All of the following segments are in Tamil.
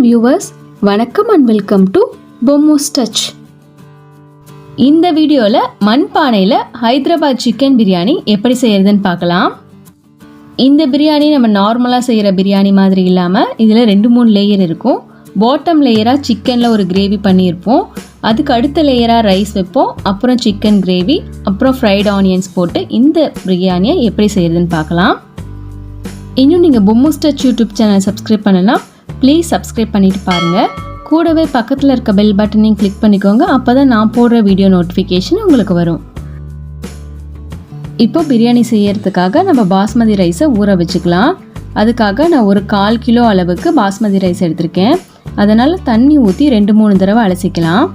viewers, வணக்கம் and welcome to Bommo's Touch. இந்த வீடியோல மண் பானையில ஹைதராபாத் சிக்கன் பிரியாணி எப்படி செய்யறதுன்னு பார்க்கலாம். இந்த பிரியாணி நம்ம நார்மலா செய்யற பிரியாணி மாதிரி இல்லாம இதுல 2-3 லேயர் இருக்கும். பாட்டம் லேயரா சிக்கன்ல ஒரு கிரேவி பண்ணியிருப்போம். அதுக்கு அடுத்த லேயரா ரைஸ் வைப்போம். அப்புறம் சிக்கன் கிரேவி, அப்புறம் ஃப்ரைட் ஆனியன்ஸ் போட்டு இந்த பிரியாணியை எப்படி செய்யறதுன்னு பார்க்கலாம். இன்னும் நீங்கள் பொம்மோஸ் டச் யூடியூப் சேனல் சப்ஸ்கிரைப் பண்ணலாம். ப்ளீஸ் சப்ஸ்கிரைப் பண்ணிட்டு பாருங்கள். கூடவே பக்கத்தில் இருக்க பெல் பட்டனையும் கிளிக் பண்ணிக்கோங்க. அப்போ தான் நான் போடுற வீடியோ நோட்டிஃபிகேஷன் உங்களுக்கு வரும். இப்போ பிரியாணி செய்யறதுக்காக நம்ம பாஸ்மதி ரைஸை ஊற வச்சுக்கலாம். அதுக்காக நான் ஒரு 1/4 கிலோ அளவுக்கு பாஸ்மதி ரைஸ் எடுத்திருக்கேன். அதனால் தண்ணி ஊற்றி 2-3 தடவை அலசிக்கலாம்.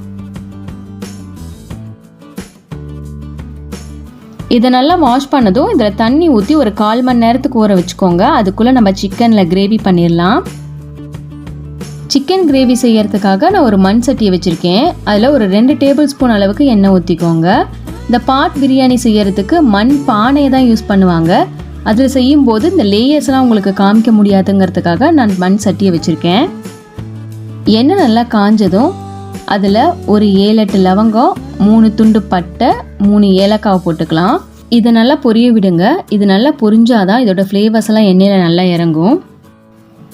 இதை நல்லா வாஷ் பண்ணதும் இதில் தண்ணி ஊற்றி ஒரு 1/4 மணி நேரத்துக்கு ஊற வச்சுக்கோங்க. அதுக்குள்ளே நம்ம சிக்கனில் கிரேவி பண்ணிடலாம். சிக்கன் கிரேவி செய்யறதுக்காக நான் ஒரு மண் சட்டியை வச்சுருக்கேன். அதில் ஒரு 2 டேபிள் ஸ்பூன் அளவுக்கு எண்ணெய் ஊற்றிக்கோங்க. இந்த பாட் பிரியாணி செய்யறதுக்கு மண் பானையை தான் யூஸ் பண்ணுவாங்க. அதில் செய்யும்போது இந்த லேயர்ஸ்லாம் உங்களுக்கு காமிக்க முடியாதுங்கிறதுக்காக நான் மண் சட்டியை வச்சுருக்கேன். எண்ணெய் நல்லா காஞ்சதும் அதில் ஒரு 7-8 லவங்கம், 3 துண்டு பட்டை, 3 ஏலக்காவை போட்டுக்கலாம். இதை நல்லா பொரிய விடுங்க. இது நல்லா பொரிஞ்சாதான் இதோட ஃப்ளேவர்ஸ் எல்லாம் எண்ணெயில் நல்லா இறங்கும்.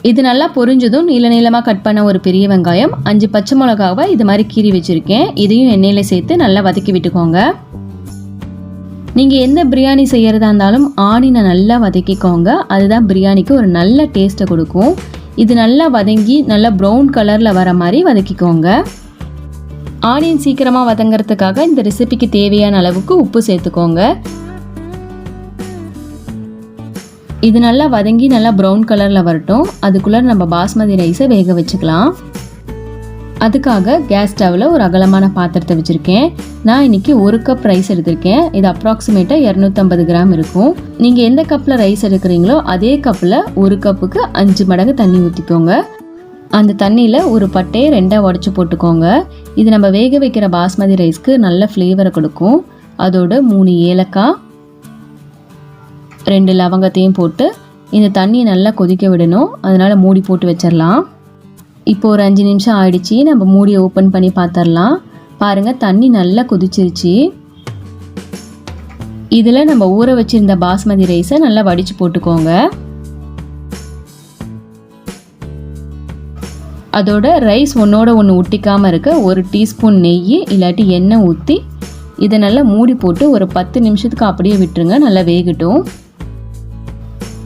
இது நல்லா பொரிஞ்சதும் நீளமாக கட் பண்ண ஒரு பெரிய வெங்காயம், 5 பச்சை மிளகாவை இது மாதிரி கீறி வச்சுருக்கேன். இதையும் எண்ணெயில் சேர்த்து நல்லா வதக்கி விட்டுக்கோங்க. நீங்கள் எந்த பிரியாணி செய்கிறதா இருந்தாலும் ஆனியனை நல்லா வதக்கிக்கோங்க. அதுதான் பிரியாணிக்கு ஒரு நல்ல டேஸ்ட்டை கொடுக்கும். இது நல்லா வதங்கி நல்லா ப்ரௌன் கலரில் வர மாதிரி வதக்கிக்கோங்க. ஆனியன் சீக்கிரமாக வதங்கிறதுக்காக இந்த ரெசிபிக்கு தேவையான அளவுக்கு உப்பு சேர்த்துக்கோங்க. இது நல்லா வதங்கி நல்லா ப்ரௌன் கலரில் வரட்டும். அதுக்குள்ளே நம்ம பாஸ்மதி ரைஸை வேக வச்சுக்கலாம். அதுக்காக கேஸ் ஸ்டவ்வில் ஒரு அகலமான பாத்திரத்தை வச்சுருக்கேன். நான் இன்றைக்கி 1 கப் ரைஸ் எடுத்திருக்கேன். இது அப்ராக்சிமேட்டாக 250 கிராம் இருக்கும். நீங்கள் எந்த கப்பில் ரைஸ் எடுக்கிறீங்களோ அதே கப்பில் 1 கப்புக்கு 5 மடங்கு தண்ணி ஊற்றிக்கோங்க. அந்த தண்ணியில் ஒரு பட்டையை 2ஆக உடச்சி போட்டுக்கோங்க. இது நம்ம வேக வைக்கிற பாஸ்மதி ரைஸ்க்கு நல்ல ஃப்ளேவரை கொடுக்கும். அதோட 3 ஏலக்காய், 2 லவங்கத்தையும் போட்டு இந்த தண்ணியை நல்லா கொதிக்க விடணும். அதனால் மூடி போட்டு வச்சிடலாம். இப்போ ஒரு 5 நிமிஷம் ஆயிடுச்சு. நம்ம மூடியை ஓப்பன் பண்ணி பார்த்துடலாம். பாருங்கள், தண்ணி நல்லா கொதிச்சிருச்சு. இதில் நம்ம ஊற வச்சுருந்த பாஸ்மதி ரைஸை நல்லா வடித்து போட்டுக்கோங்க. அதோட ரைஸ் ஒன்றோட ஒன்று ஒட்டிக்காமல் இருக்க 1 டீஸ்பூன் நெய் இல்லாட்டி எண்ணெய் ஊற்றி இதை நல்லா மூடி போட்டு ஒரு 10 நிமிஷத்துக்கு அப்படியே விட்டுருங்க. நல்லா வேகட்டும்.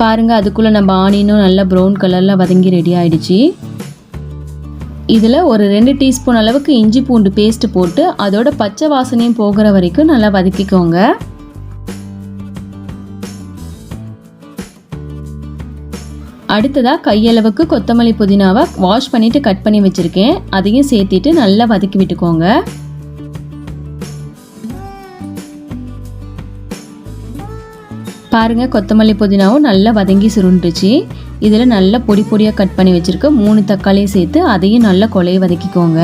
பாருங்கள், அதுக்குள்ளே நம்ம ஆனியனும் நல்லா ப்ரௌன் கலரில் வதங்கி ரெடி ஆகிடுச்சு. இதில் ஒரு 2 டீஸ்பூன் அளவுக்கு இஞ்சி பூண்டு பேஸ்ட்டு போட்டு அதோட பச்சை வாசனையும் போகிற வரைக்கும் நல்லா வதக்கிக்கோங்க. அடுத்ததாக கையளவுக்கு கொத்தமல்லி புதினாவை வாஷ் பண்ணிவிட்டு கட் பண்ணி வச்சுருக்கேன். அதையும் சேர்த்திட்டு நல்லா வதக்கி விட்டுக்கோங்க. பாருங்கள், கொத்தமல்லி புதினாவும் நல்லா வதங்கி சுருண்டுச்சு. இதில் நல்லா பொடி பொடியாக கட் பண்ணி வச்சுருக்க 3 தக்காளியும் சேர்த்து அதையும் நல்லா கொலையை வதக்கிக்கோங்க.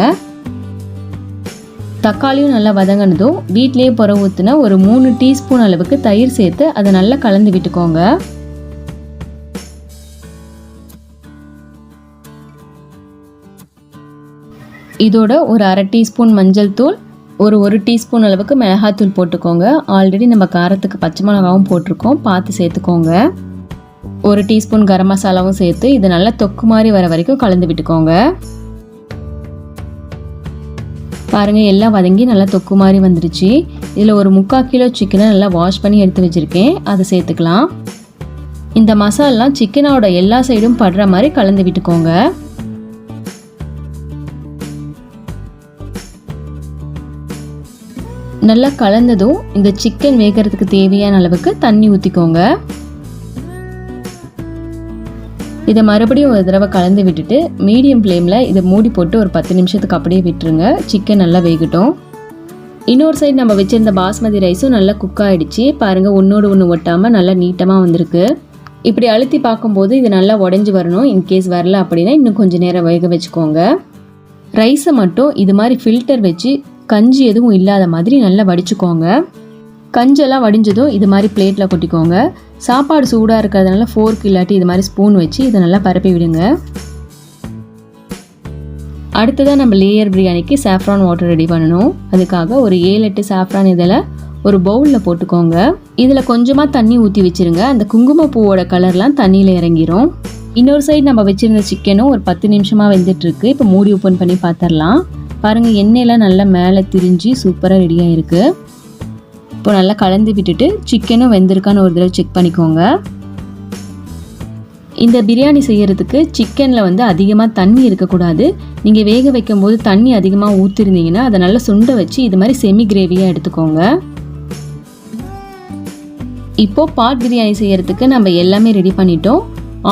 தக்காளியும் நல்லா வதங்கினதும் வீட்டிலேயே புற ஊற்றின ஒரு 3 டீஸ்பூன் அளவுக்கு தயிர் சேர்த்து அதை நல்லா கலந்து விட்டுக்கோங்க. இதோட ஒரு 1/2 டீஸ்பூன் மஞ்சள் தூள், ஒரு 1 டீஸ்பூன் அளவுக்கு மிளகாத்தூள் போட்டுக்கோங்க. ஆல்ரெடி நம்ம காரத்துக்கு பச்சை மிளகாவும் போட்டிருக்கோம், பார்த்து சேர்த்துக்கோங்க. 1 டீஸ்பூன் கரம் மசாலாவும் சேர்த்து இது நல்லா தொக்கு மாதிரி வர வரைக்கும் கலந்து விட்டுக்கோங்க. பாருங்கள், எல்லாம் வதங்கி நல்லா தொக்கு மாதிரி வந்துருச்சு. இதில் ஒரு 3/4 கிலோ சிக்கனை நல்லா வாஷ் பண்ணி எடுத்து வச்சுருக்கேன். அதை சேர்த்துக்கலாம். இந்த மசாலெலாம் சிக்கனோட எல்லா சைடும் படுற மாதிரி கலந்து விட்டுக்கோங்க. நல்லா கலந்ததும் இந்த சிக்கன் வேகிறதுக்கு தேவையான அளவுக்கு தண்ணி ஊற்றிக்கோங்க. இதை மறுபடியும் ஒரு தடவை கலந்து விட்டுட்டு மீடியம் ஃப்ளேமில் இதை மூடி போட்டு ஒரு 10 நிமிஷத்துக்கு அப்படியே விட்டுருங்க. சிக்கன் நல்லா வேகட்டும். இன்னொரு சைடு நம்ம வச்சுருந்த பாஸ்மதி ரைஸும் நல்லா குக் ஆகிடுச்சு. பாருங்கள், ஒன்றோடு ஒன்று ஒட்டாமல் நல்லா நீட்டமாக வந்திருக்கு. இப்படி அழுத்தி பார்க்கும்போது இது நல்லா உடஞ்சி வரணும். இன்கேஸ் வரல அப்படின்னா இன்னும் கொஞ்சம் நேரம் வேக வச்சுக்கோங்க. ரைஸை மட்டும் இது மாதிரி ஃபில்டர் வச்சு கஞ்சி எதுவும் இல்லாத மாதிரி நல்லா வடிச்சுக்கோங்க. கஞ்செல்லாம் வடிஞ்சதும் இது மாதிரி பிளேட்டில் கொட்டிக்கோங்க. சாப்பாடு சூடாக இருக்கிறதுனால ஃபோர்க் இல்லாட்டி இது மாதிரி ஸ்பூன் வச்சு இதை நல்லா பரப்பி விடுங்க. அடுத்ததாக நம்ம லேயர் பிரியாணிக்கு சாஃப்ரான் வாட்டர் ரெடி பண்ணணும். அதுக்காக ஒரு 7-8 சாஃப்ரான் இதில் ஒரு பவுலில் போட்டுக்கோங்க. இதில் கொஞ்சமாக தண்ணி ஊற்றி வச்சுருங்க. அந்த குங்குமப்பூவோட கலர்லாம் தண்ணியில் இறங்கிரும். இன்னொரு சைடு நம்ம வச்சுருந்த சிக்கனும் ஒரு 10 நிமிஷமாக வெந்துட்டுருக்கு. இப்போ மூடி ஓப்பன் பண்ணி பார்த்துடலாம். பாருங்கள், எண்ணெயெல்லாம் நல்லா மேலே திரிஞ்சு சூப்பராக ரெடியாக இருக்குது. இப்போ நல்லா கலந்து விட்டுட்டு சிக்கனும் வெந்திருக்கான்னு ஒரு தடவை செக் பண்ணிக்கோங்க. இந்த பிரியாணி செய்கிறதுக்கு சிக்கனில் அதிகமாக தண்ணி இருக்கக்கூடாது. நீங்கள் வேக வைக்கும்போது தண்ணி அதிகமாக ஊற்றிருந்தீங்கன்னா அதை நல்லா சுண்ட வச்சு இது மாதிரி செமி கிரேவியாக எடுத்துக்கோங்க. இப்போது பாட் பிரியாணி செய்கிறதுக்கு நம்ம எல்லாமே ரெடி பண்ணிட்டோம்.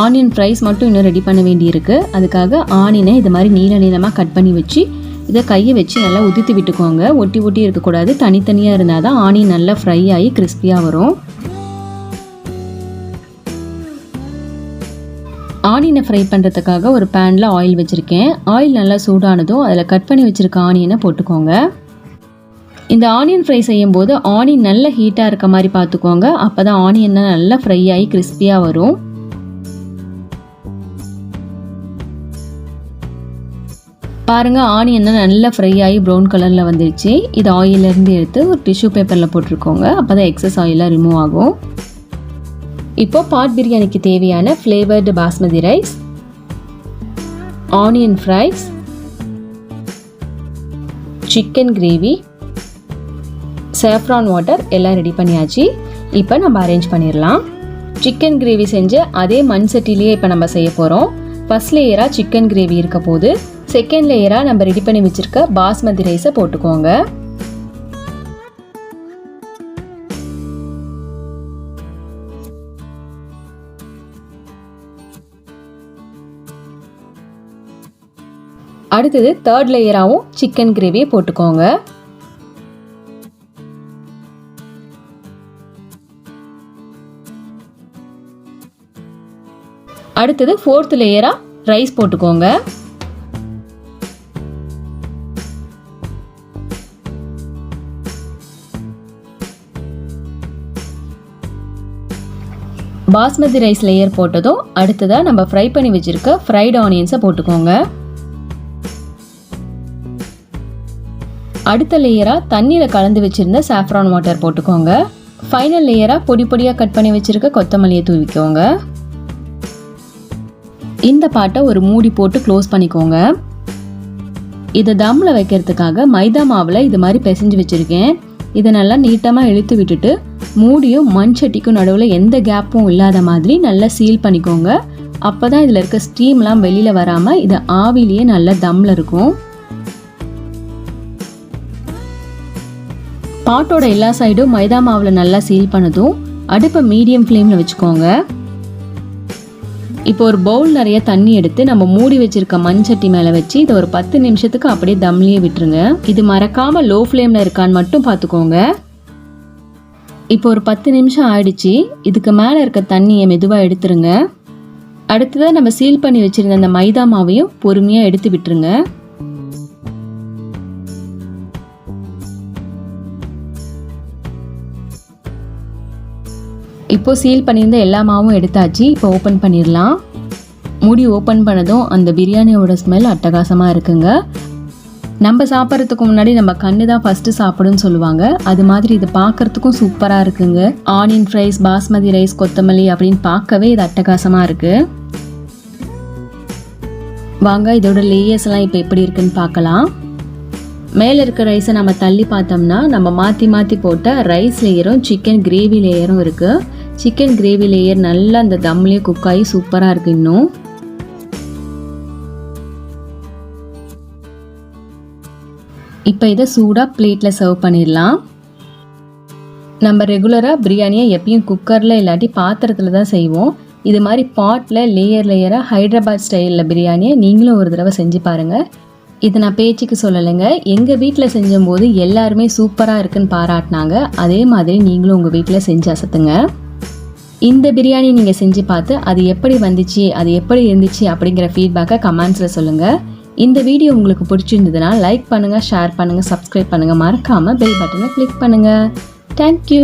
ஆனியன் ஃப்ரைஸ் மட்டும் இன்னும் ரெடி பண்ண வேண்டியிருக்கு. அதுக்காக ஆனியனை இது மாதிரி நீளமாக கட் பண்ணி வச்சு இதை கையை வச்சு நல்லா உதித்து விட்டுக்கோங்க. ஒட்டி ஒட்டி இருக்கக்கூடாது. தனித்தனியாக இருந்தால் தான் ஆனியன் நல்லா ஃப்ரை ஆகி கிறிஸ்பியாக வரும். ஆனியனை ஃப்ரை பண்ணுறதுக்காக ஒரு பேனில் ஆயில் வச்சுருக்கேன். ஆயில் நல்லா சூடானதும் அதில் கட் பண்ணி வச்சுருக்க ஆனியனை போட்டுக்கோங்க. இந்த ஆனியன் ஃப்ரை செய்யும்போது ஆனியன் நல்லா ஹீட்டாக இருக்க மாதிரி பார்த்துக்கோங்க. அப்போ தான் ஆனியன் நல்லா ஃப்ரை ஆகி கிறிஸ்பியாக வரும். பாருங்கள், ஆனியன் நல்லா ஃப்ரை ஆகி ப்ரௌன் கலரில் வந்துடுச்சு. இது ஆயிலேருந்து எடுத்து ஒரு டிஷ்யூ பேப்பரில் போட்டிருக்கோங்க. அப்போ தான் எக்ஸஸ் ஆயிலாக ரிமூவ் ஆகும். இப்போ பாட் பிரியாணிக்கு தேவையான flavoured basmati rice, onion fries, chicken gravy, saffron water எல்லாம் ரெடி பண்ணியாச்சு. இப்போ நம்ம அரேஞ்ச் பண்ணிடலாம். சிக்கன் கிரேவி செஞ்சு அதே மண் சட்டிலேயே இப்போ நம்ம செய்ய போகிறோம். ஃபர்ஸ்ட் லேயராக சிக்கன் கிரேவி இருக்க போது, செகண்ட் லேயராக நம்ம ரெடி பண்ணி வச்சுருக்க பாஸ்மதி ரைஸை போட்டுக்கோங்க. அடுத்தது தேர்ட் லேயராகவும் சிக்கன் கிரேவியை போட்டுக்கோங்க. அடுத்தது ஃபோர்த் லேயராக ரைஸ் போட்டுக்கோங்க. பாஸ்மதி ரைஸ் லேயர் போட்டதும் அடுத்ததாக நம்ம ஃப்ரை பண்ணி வச்சுருக்க ஃப்ரைடு ஆனியன்ஸை போட்டுக்கோங்க. அடுத்த லேயராக தண்ணியில் கலந்து வச்சுருந்த சாஃப்ரான் வாட்டர் போட்டுக்கோங்க. ஃபைனல் லேயராக பொடி பொடியாக கட் பண்ணி வச்சுருக்க கொத்தமல்லியை தூவிக்கோங்க. இந்த பாட்டை ஒரு மூடி போட்டு க்ளோஸ் பண்ணிக்கோங்க. இதை தம்மில் வைக்கிறதுக்காக மைதா மாவில் இது மாதிரி பிசைஞ்சு வச்சுருக்கேன். இதை நல்லா நீட்டமாக இழுத்து விட்டுட்டு மூடியும் மண் சட்டிக்கும் நடுவில் எந்த கேப்பும் இல்லாத மாதிரி நல்லா சீல் பண்ணிக்கோங்க. அப்போ தான் இதில் இருக்க ஸ்டீம்லாம் வெளியில் வராமல் இது ஆவிலேயே நல்லா தம்மில் இருக்கும். பாட்டோட எல்லா சைடும் மைதா மாவில் நல்லா சீல் பண்ணதும் அடுப்பை மீடியம் ஃப்ளேமில் வச்சுக்கோங்க. இப்போ ஒரு பவுல் நிறைய தண்ணி எடுத்து நம்ம மூடி வச்சிருக்க மண் சட்டி மேலே வச்சு இதை ஒரு 10 நிமிஷத்துக்கு அப்படியே தம்லேயே விட்டுருங்க. இது மறக்காமல் லோ ஃப்ளேமில் இருக்கான்னு மட்டும் பார்த்துக்கோங்க. இப்போ ஒரு 10 நிமிஷம் ஆயிடுச்சு. இதுக்கு மேலே இருக்க தண்ணியை மெதுவாக எடுத்துருங்க. அடுத்ததாக நம்ம சீல் பண்ணி வச்சுருந்த அந்த மைதா மாவையும் பொறுமையாக எடுத்து விட்டுருங்க. இப்போ சீல் பண்ணியிருந்த எல்லா மாவும் எடுத்தாச்சு. இப்போ ஓப்பன் பண்ணிடலாம். மூடி ஓப்பன் பண்ணதும் அந்த பிரியாணியோட ஸ்மெல் அட்டகாசமாக இருக்குங்க. நம்ம சாப்பிட்றதுக்கு முன்னாடி நம்ம கண்ணு தான் ஃபஸ்ட்டு சாப்பிடுன்னு சொல்லுவாங்க. அது மாதிரி இது பார்க்குறதுக்கும் சூப்பராக இருக்குங்க. ஆனியன் ஃப்ரைஸ், பாஸ்மதி ரைஸ், கொத்தமல்லி அப்படின்னு பார்க்கவே இது அட்டகாசமாக இருக்குது. வாங்க இதோட லேயர்ஸ்லாம் இப்போ எப்படி இருக்குன்னு பார்க்கலாம். மேலே இருக்க ரைஸை நம்ம தள்ளி பார்த்தோம்னா நம்ம மாற்றி மாற்றி போட்ட ரைஸ் லேயரும் சிக்கன் கிரேவி லேயரும் இருக்குது. சிக்கன் கிரேவி லேயர் நல்லா அந்த தம்லேயே குக் ஆகி சூப்பராக இருக்குது. இன்னும் இப்போ இதை சூடாக பிளேட்டில் சர்வ் பண்ணிடலாம். நம்ம ரெகுலராக பிரியாணியை எப்பயும் குக்கரில் இல்லாட்டி பாத்திரத்தில் தான் செய்வோம். இது மாதிரி பாட்டில் லேயர் லேயராக ஹைதராபாத் ஸ்டைலில் பிரியாணியை நீங்களும் ஒரு தடவை செஞ்சு பாருங்கள். இது நான் பேச்சுக்கு சொல்லலைங்க. எங்கள் வீட்டில் செஞ்சும்போது எல்லாருமே சூப்பராக இருக்குன்னு பாராட்டினாங்க. அதே மாதிரி நீங்களும் உங்கள் வீட்டில் செஞ்சு அசத்துங்க. இந்த பிரியாணி நீங்கள் செஞ்சு பார்த்து அது எப்படி வந்துச்சு, அது எப்படி இருந்துச்சு அப்படிங்கிற ஃபீட்பேக்கை கமெண்ட்ஸில் சொல்லுங்கள். இந்த வீடியோ உங்களுக்கு பிடிச்சிருந்ததுன்னா லைக் பண்ணுங்கள், ஷேர் பண்ணுங்கள், சப்ஸ்கிரைப் பண்ணுங்கள். மறக்காமல் பெல் பட்டனை கிளிக் பண்ணுங்கள். தேங்க்யூ.